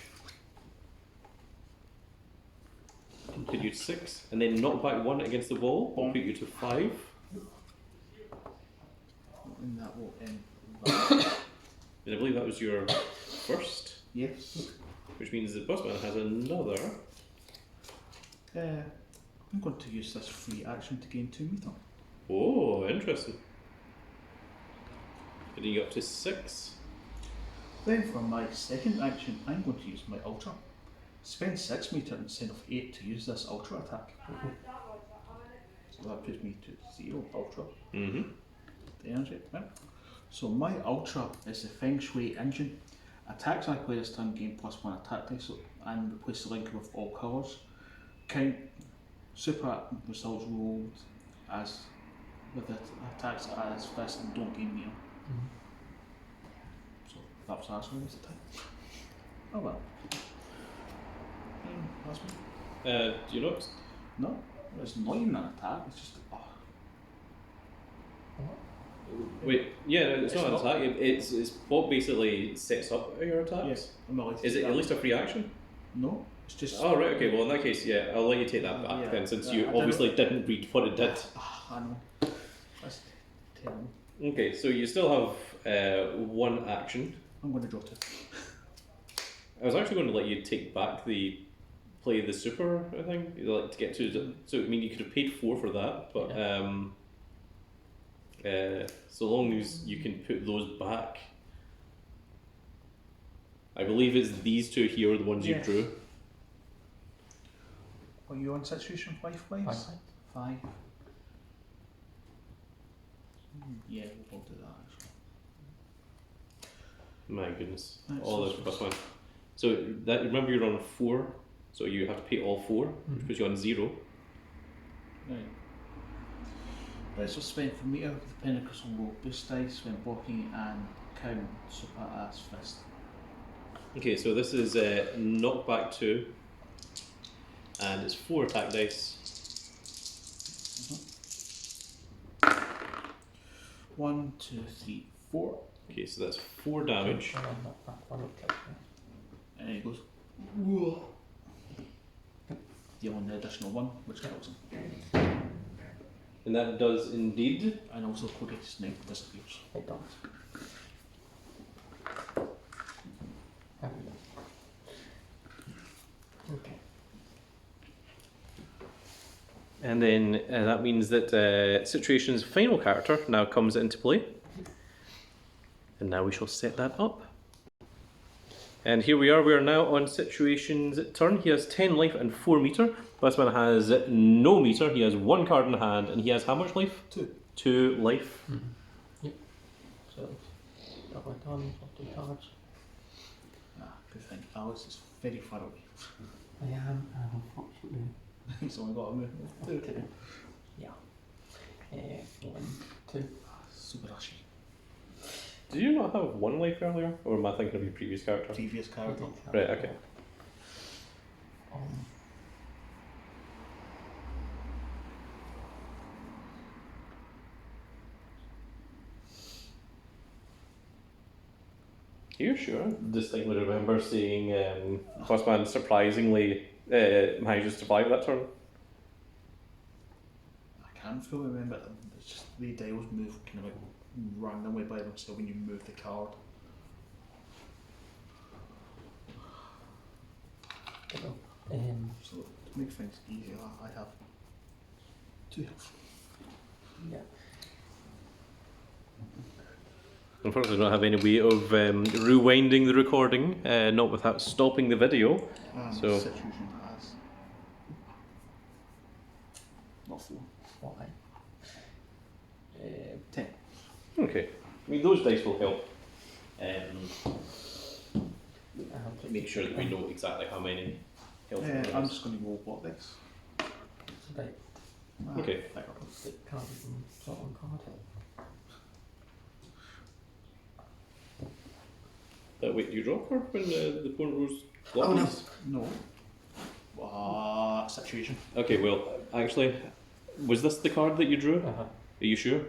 Put you to 6, and then knock back 1 against the wall. Will put you to 5. And that will end. And I believe that was your first, Yes. which means that Bossman has another. I'm going to use this free action to gain 2 meter. Oh, interesting. Getting you up to 6. Then for my second action, I'm going to use my ultra. Spend 6 meter instead of 8 to use this ultra attack. So that puts me to 0 ultra. Mm-hmm. The energy, right? So my ultra is the Feng Shui engine. Attacks I play this turn gain plus 1 attack dice, and replace the linker with all colours. Count super results rolled as with the attacks as fist and don't gain meter. So that was actually this attack. Oh well. That's me. Do you know? No, it's not even an attack, it's just Wait, yeah, no, it's It's not an not. attack. It's what basically sets up your attacks. yes. I'm not allowed to Is do it that. at least a free action? No, it's just Oh, right, okay, well, in that case, yeah, I'll let you take that back Yeah, then, since I you didn't- obviously didn't read what it did. I know. That's terrible. Okay, so you still have 1 action. I'm going to draw 2. I was actually going to let you take back play the super, I think, like to get to. So, I mean, you could have paid 4 for that, but so long as you can put those back. I believe it's these 2 here are the ones you Yes. drew. Are you on situation 5 flames? 5. Yeah, we'll do that actually. My goodness, That's all so this plus 1. So that remember you're on 4, so you have to pay all 4, which puts you on 0. Right. Let's just spend for meter with the pinnacles on roll boost dice when blocking and count super ass fist. Okay, so this is knockback 2, and it's 4 attack dice. 1, 2, 3, 4. Okay, so that's 4 damage. And he goes, whoa. You want the additional 1, which kills him. And that does indeed. And also Cody's snake disappears. It does. Okay. And then that means that Situation's final character now comes into play. And now we shall set that up. And here we are now on Situation's turn. He has 10 life and 4 meter. Bossman has no meter, he has 1 card in hand, and he has how much life? 2. 2 life. Yep. So, got my done, got 2 cards. Good thing. Alice is very far away. I am, and unfortunately, He's only got a move. 2. Yeah. 1, 2. Super rushy. Did you not have 1 life earlier? Or am I thinking of your previous character? Previous character. Right, okay. Are you sure? Distinctly remember seeing Bossman surprisingly manages to survive that turn. I can't fully remember. It's just the dials move kind of like randomly by themselves when you move the card. So, So to make things easier, I have 2 health. yeah. Unfortunately, I don't have any way of rewinding the recording, not without stopping the video. So- Situation has not 4. Why? 10. Okay. I mean, those dice will help. Make sure that we know exactly how many health. I'm just going to roll block dice. Right. Okay. Stick card and sort on card. Wait, do you draw a card when the opponent rolls Oh no. blocks? No. Situation. Okay, well, actually, was this the card that you drew? Uh-huh. Are you sure?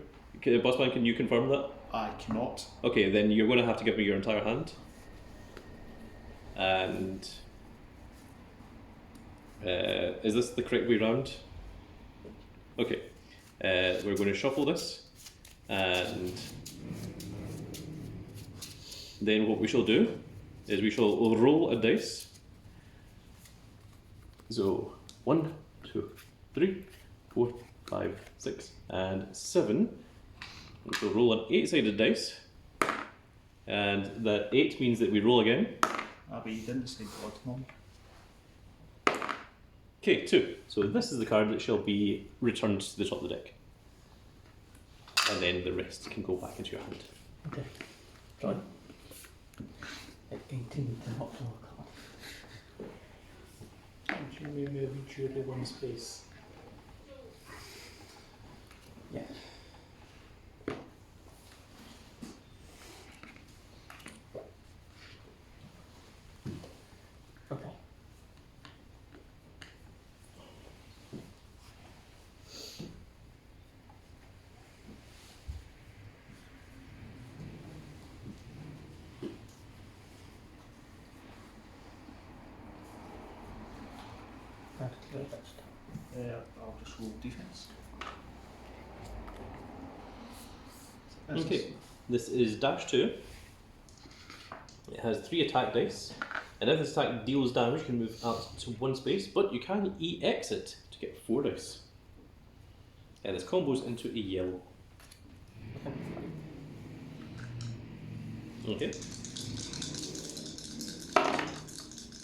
Bossman, can you confirm that? I cannot. Okay, then you're going to have to give me your entire hand. And is this the correct way round? Okay, we're going to shuffle this, and then what we shall do is we shall roll a dice. So 1, 2, 3, 4, 5, 6, and 7. We shall roll an 8-sided dice, and that 8 means that we roll again. But you didn't say blood, Mum. Okay, 2. So this is the card that shall be returned to the top of the deck. And then the rest can go back into your hand. Okay. John. It continued to not draw a card. And you may move jury 1 space. Yeah. Okay. That's the best. I'll just roll defense. Okay, this is dash 2. It has 3 attack dice, and if this attack deals damage, you can move out to 1 space, but you can EX it to get 4 dice. And this combos into a yellow. Okay.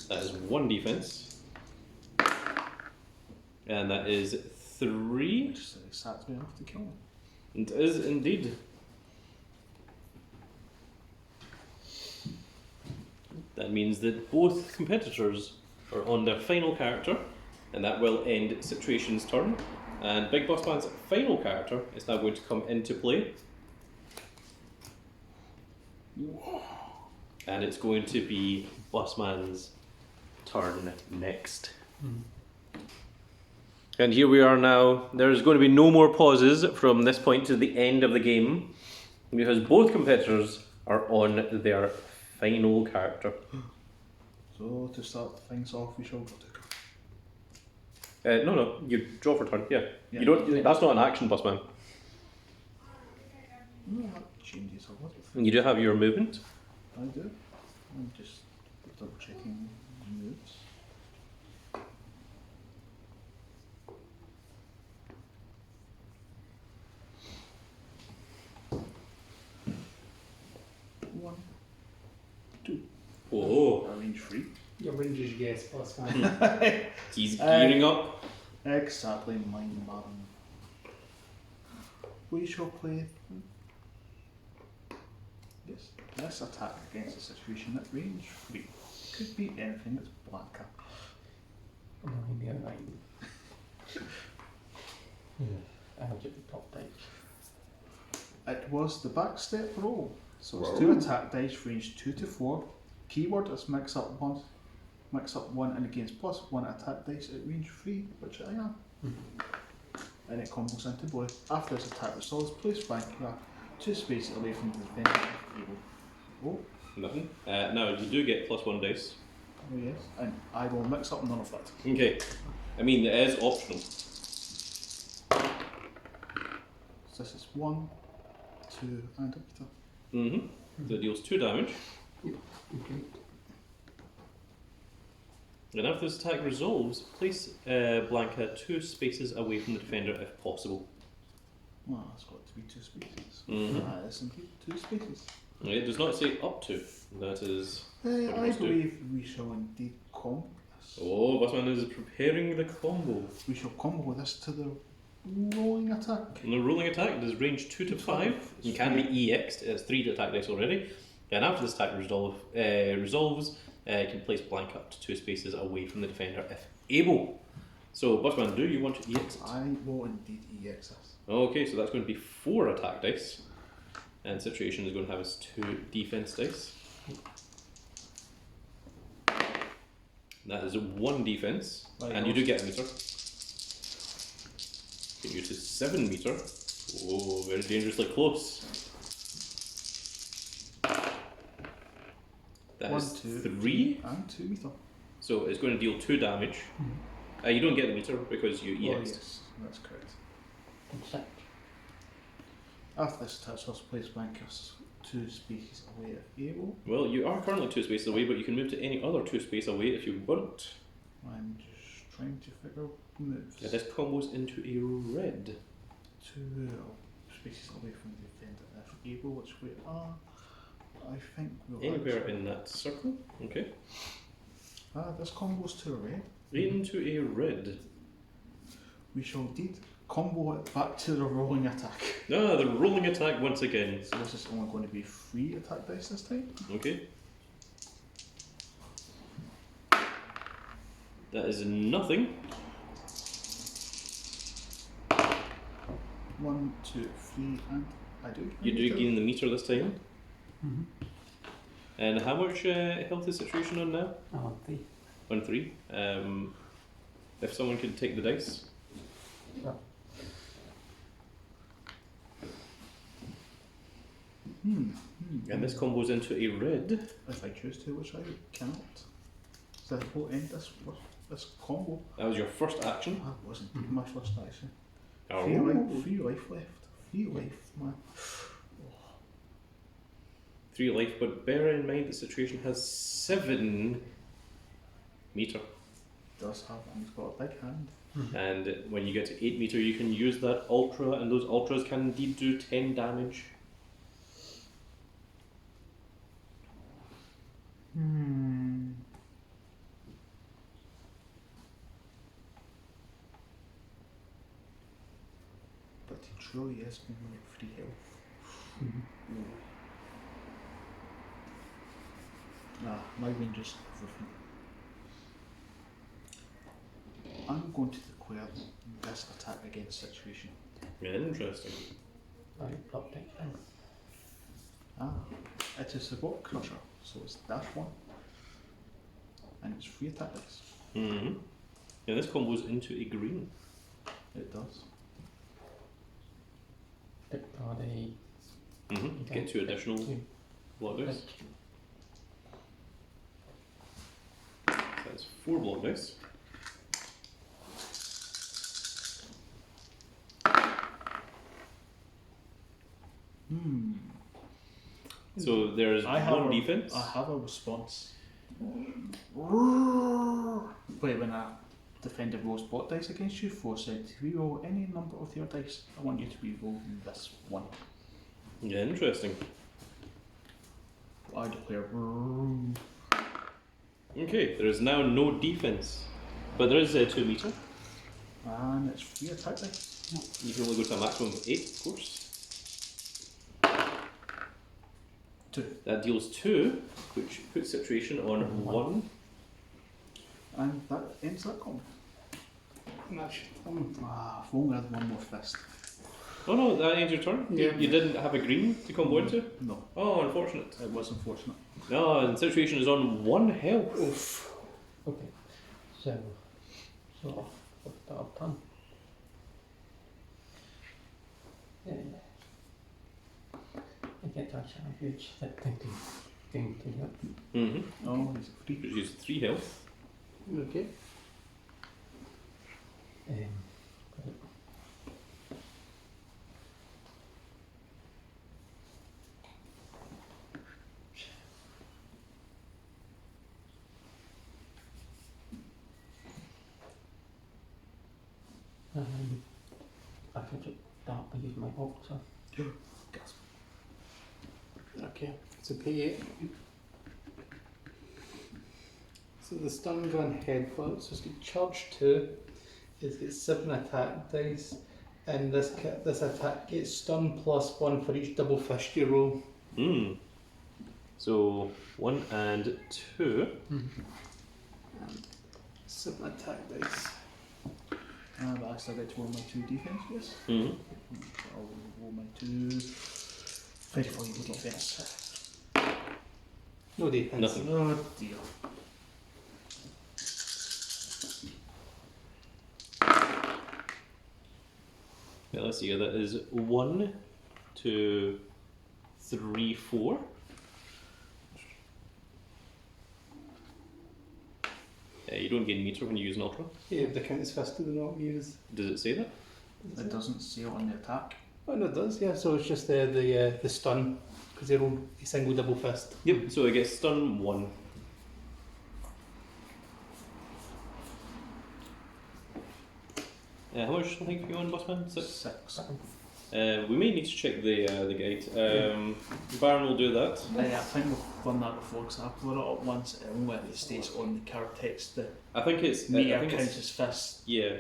That is 1 defense. And that is 3. Which sats me enough to kill me. It is indeed. That means that both competitors are on their final character, and that will end Situation's turn. And Big Boss Man's final character is now going to come into play. And it's going to be Bossman's turn next. And here we are now. There's going to be no more pauses from this point to the end of the game, because both competitors are on their final character. So to start things off, we shall go to No, you draw for turn. Yeah, Yeah. you don't. That's not an action, Bossman. No, that changes a lot of things. You do have your movement. I do. I'm just double checking moves. free. Your ranger's yes plus 1. He's gearing up. Exactly, mind man. We shall play. Yes, this attack against a situation at range 3. Could be anything that's blacker. Maybe alright. I'll get the top dice. It was the backstep roll. So it's Whoa. 2 attack dice, range 2 to 4. Keyword is mix up 1, and against +1 attack dice at range 3, which I am. And it combos into boy. After this attack resolves, place Vanquilla 2 spaces away from the defender if able. Oh, Nothing. Now, you do get +1 dice. oh yes, and I will mix up none of that. Okay. I mean, it is optional. So this is 1, 2, and a meter. Mm-hmm. So it deals 2 damage. Okay. And after this attack resolves, place Blanca 2 spaces away from the defender if possible. Well, it's got to be 2 spaces. Mhm. That is indeed 2 spaces. It does not say up to. That is. I must do. believe we shall indeed combo this. Oh, Busman is preparing the combo. We shall combo this to the rolling attack. And the rolling attack does range 2 to 5. It can be EX'd. It's 3 attack dice already. And after this attack resolves, you can place Blanca up to 2 spaces away from the defender if able. So, Busman, do you want to EX it? I will indeed EX this. Okay, so that's going to be 4 attack dice. And Situation is going to have its 2 defense dice. That is 1 defense. Right, And you do get a meter. Get you to 7 meter. Oh, very dangerously close. That 1, is 2, 3. and 2 meter. So it's going to deal 2 damage. You don't get the meter because you Oh, EX'd. yes, that's correct. And 6. After this attack, let's place Blankers 2 spaces away if able. Well, you are currently 2 spaces away, but you can move to any other 2 space away if you want. I'm just trying to figure moves. Yeah, this combos into a red. 2 spaces away from the defender if able, which we are. I think we'll Anywhere actually- in that circle. Okay. This combos to a red. Into a red. We shall indeed combo it back to the rolling attack. Ah, the rolling attack once again. So this is only going to be 3 attack dice this time. Okay. That is nothing. 1, 2, 3, and I do. You do gain the meter this time. Mm-hmm. And how much health is Situation on now? I want 3. On 3. If someone could take the dice. Well, And this combos into a red. If I choose to, which I cannot. So I will end this combo. That was your first action. That wasn't even my first action. Oh. 3 life left. 3 life, man. 3 life, but bear in mind the Situation has 7 meter. Does have, and he's got a big hand. And when you get to 8 meter, you can use that ultra, and those ultras can indeed do 10 damage. But he truly is only at 3 health. Nah, my range is everything. I'm going to declare this attack against Situation. Interesting. I drop dice down. It is the Rock Crusher, so it's dash 1. And it's 3 attack dice. Mm-hmm. Yeah, this combos into a green. It does. Are they? Mm-hmm. Get 2 additional block dice. That's 4 block dice. So there's I have 1 a- defense. I have a response. Wait, when a defender rolls bot dice against you, force it to reroll any number of your dice. I want you to reroll this one. Yeah, interesting. I declare. Okay, there is now no defense, but there is a 2 meter. And it's 3 attack dice. You can only go to a maximum of 8, of course. 2. That deals 2, which puts situation on 1. And that ends that combat. Match. If only I had one more fist. Oh no, that ends your turn? Yeah. You didn't have a green to combo into? No, Oh, unfortunate. it was unfortunate. No, and situation is on 1 health. Oof. Okay. So what's that I've done? I get to actually have huge that thing to gain to help. Mm-hmm. Oh, he's a free. Which is 3 health. Okay. Right. I can just start by using my boxer. Gasp. Okay. So pay 8. So the stun gun headbutt. So it's got charge 2. It's got 7 attack dice, and this attack gets stun plus 1 for each double fist you roll. So 1 and 2. 7 attack dice. But I still get to roll my 2 defense, yes? Mm-hmm. I'll roll my 2. 24 defense. No defense. Nothing. Oh dear. Yeah, let's see, that is 1, 2, 3, 4. You don't gain meter when you use an ultra. Yeah, the count is fist do not use. Does it say that? It doesn't say it on the attack. Oh no, it does. Yeah. So it's just the stun because they roll a single double fist. Yep, so it gets stun 1. How much I think you on, Bossman? 6? 6. We may need to check the guide. Baron will do that. I think we've done that before because I've put it up once and when it states on the card text that I think it's. meter I think counts it's as fist. yeah.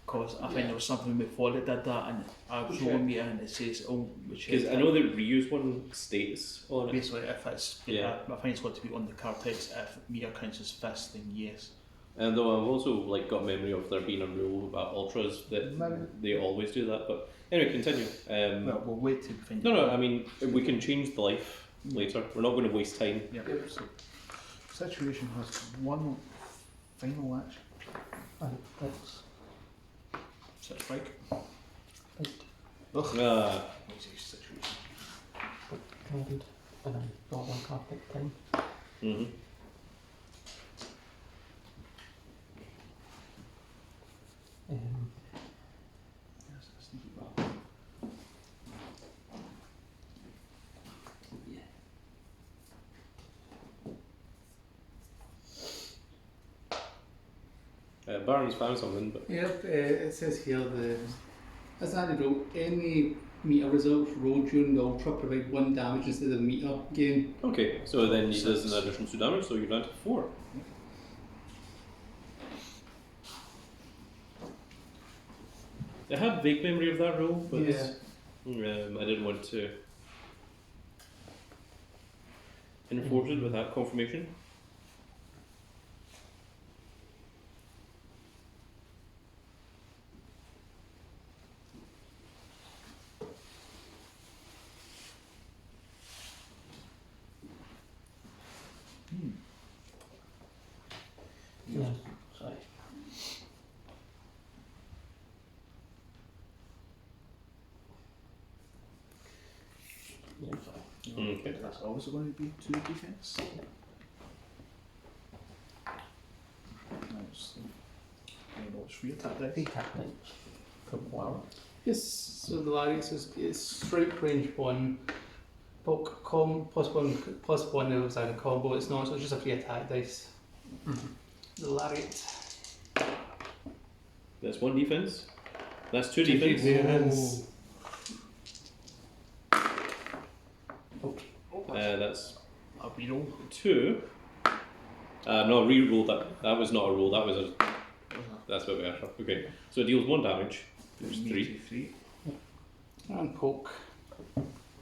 Because I think there was something before that did that and I was rolling meter and it says, which is. Because I know the reuse one states on it. Basically, if it's. Yeah. I think it's got to be on the card text. If meter counts as fist, then yes. And though I've also got memory of there being a rule about ultras that they always do that. But anyway, continue. Well, we'll wait to find No, I mean we can change the life later. We're not going to waste time. Yeah. So, situation has one final action. And that's So it's strike. right, Ah, Easy situation. but carded, and I draw 1 card at 10. mm-hmm. Yes, I sneaky ball. Baron's found something, but Yep. It says here as added roll, any meter results rolled during the ultra provide 1 damage instead of meter gain. okay. So then he does an additional 2 damage, so you're down to 4. I have vague memory of that rule, but Yeah. I didn't want to enforce it without confirmation. Yeah, sorry. Yeah, sorry. Okay. That's also going to be 2 defense. It's 3 attack dice. 3 tactics for 1. Yes. So the Lariat is strike range 1. Bulk plus 1 if it's a combo. It's not. So it's just a free attack dice. The Lariat. That's 1 defense. That's 2 Two defense. defense. Okay. That's A reroll. 2. No, re-roll that. That was not a roll. That was a. What was that? That's what we are. Okay. So it deals 1 damage. There's Me 3. to 3. And poke.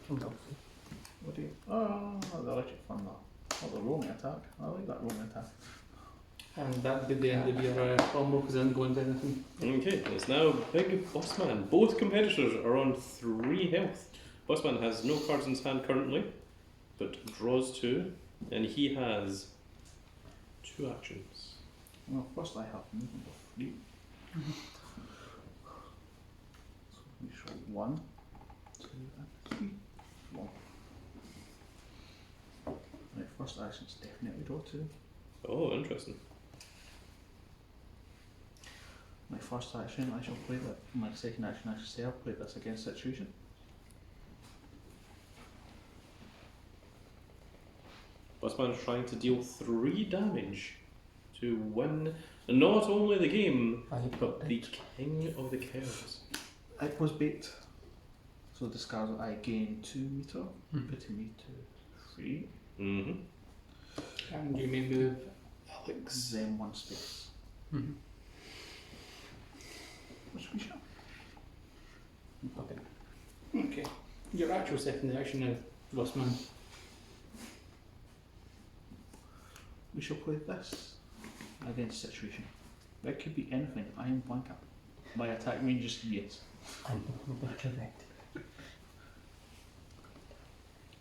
What do you? Oh, the electric fun that. Oh, the roaming attack. I like that roaming attack. And that'd be the end of your combo because I didn't go into anything. Okay, it's now Big Bossman. Both competitors are on 3 health. Bossman has no cards in his hand currently, but draws 2, and he has 2 actions. Well, first I have movement of 3. So we show 1, 2, and 3. 1. My first action is definitely draw 2. Oh, interesting. My first action, I shall play that. My second action, I shall say I'll play this against situation. Bossman is trying to deal 3 damage to win not only the game, but the King of the Kerds. It was bait. So discard I gain 2 meter, putting me to 3. Mm-hmm. And you may move Alex. Then 1 space. Mm-hmm. Which we shall. Okay. Okay. Your actual second action now, Bossman. We shall play this against situation. That could be anything. I am blank up. My attack range is yes. I'm correct.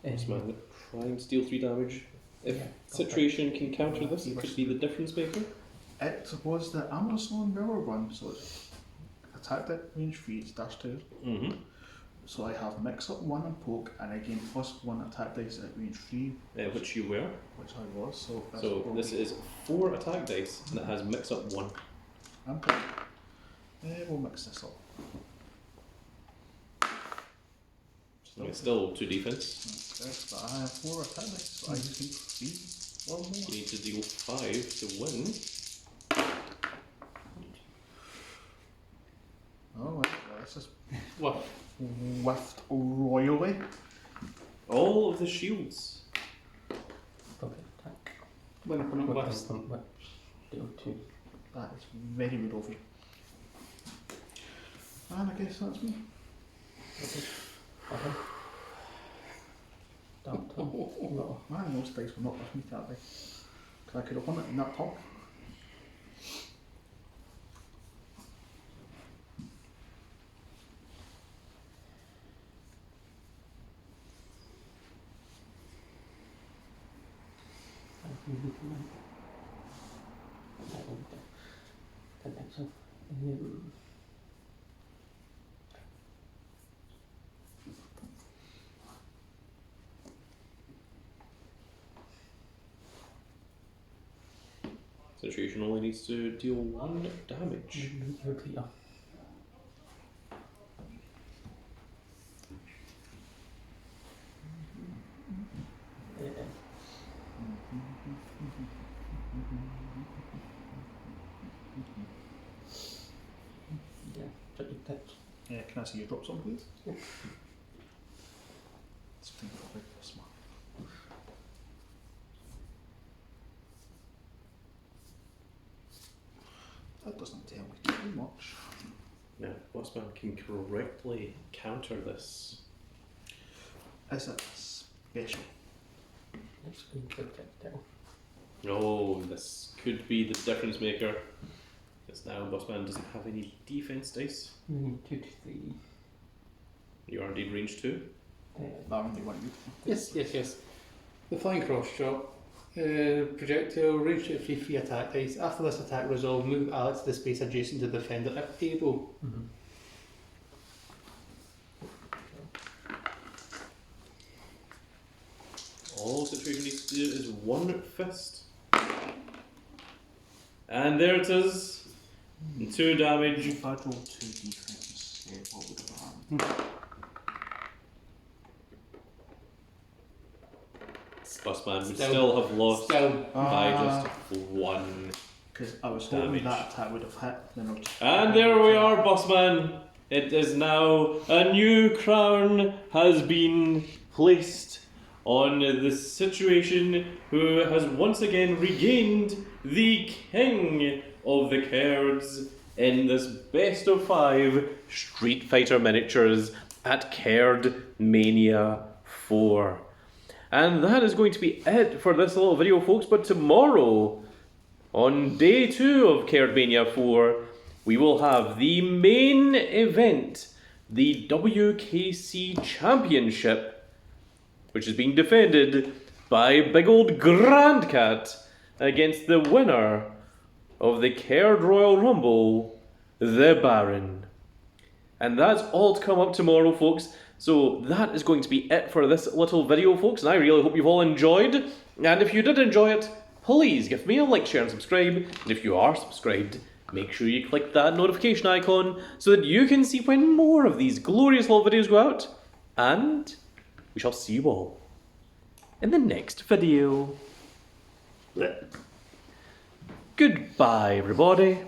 Bossman trying to deal 3 damage. If Yeah, situation can counter this, it could be the difference maker. It was the Amazon River run, so it's attack at range 3, it's dash 2. Mm-hmm. So I have mix up 1 and poke, and I gain +1 attack dice at range 3, Which you were. which I was. So that's So what this is 4 attack dice, and it has mix up 1. I'm poke. We'll mix this up. It's still 2 defense. Yes, but I have 4 attack dice, so I just need 3 or more. You need to deal 5 to win. Oh, well, this is What? whiffed royally. All of the shields. Okay, attack. When opponent What whiffs. does what deal 2? That is very rude of you. And I guess that's me. Okay. Don't no. Man, those dice were not with me that day. Because I could have won it in that talk. The next one. Situation only needs to deal 1 damage. You're clear. Yeah, check your tips. Can I see you drop some, please? Yeah. Let's think about this one. That doesn't tell me too much. Now, Bossman can correctly counter this. Is it special? Let's go check that down. Oh, this could be the difference maker. Because now Bossman doesn't have any defense dice. 2 to 3. You are indeed range 2. That only one you. Yes, yes, yes. The flying cross chop. Projectile, range at 3 attack dice. After this attack resolve, move Alex to the space adjacent to the defender if able. Mm-hmm. All situation needs to do is 1 fist. And there it is. 2 damage. If I roll 2 defense, what would have happened? Bossman would Still- still have lost Still, by just 1. Because I was hoping Damage. that attack would have hit. Then I'll just And there we are, Bossman. It is now a new crown has been placed on the situation who has once again regained the king of the Kerds in this best of 5 Street Fighter miniatures at Kerdmania 4. And that is going to be it for this little video, folks. But tomorrow, on day 2 of Kerdmania 4, we will have the main event, the WKC Championship, which is being defended by big old Grandcat against the winner of the Kerd Royal Rumble, the Baron. And that's all to come up tomorrow, folks. So that is going to be it for this little video, folks, and I really hope you've all enjoyed. And if you did enjoy it, please give me a like, share, and subscribe. And if you are subscribed, make sure you click that notification icon so that you can see when more of these glorious little videos go out. And we shall see you all in the next video. Goodbye, everybody.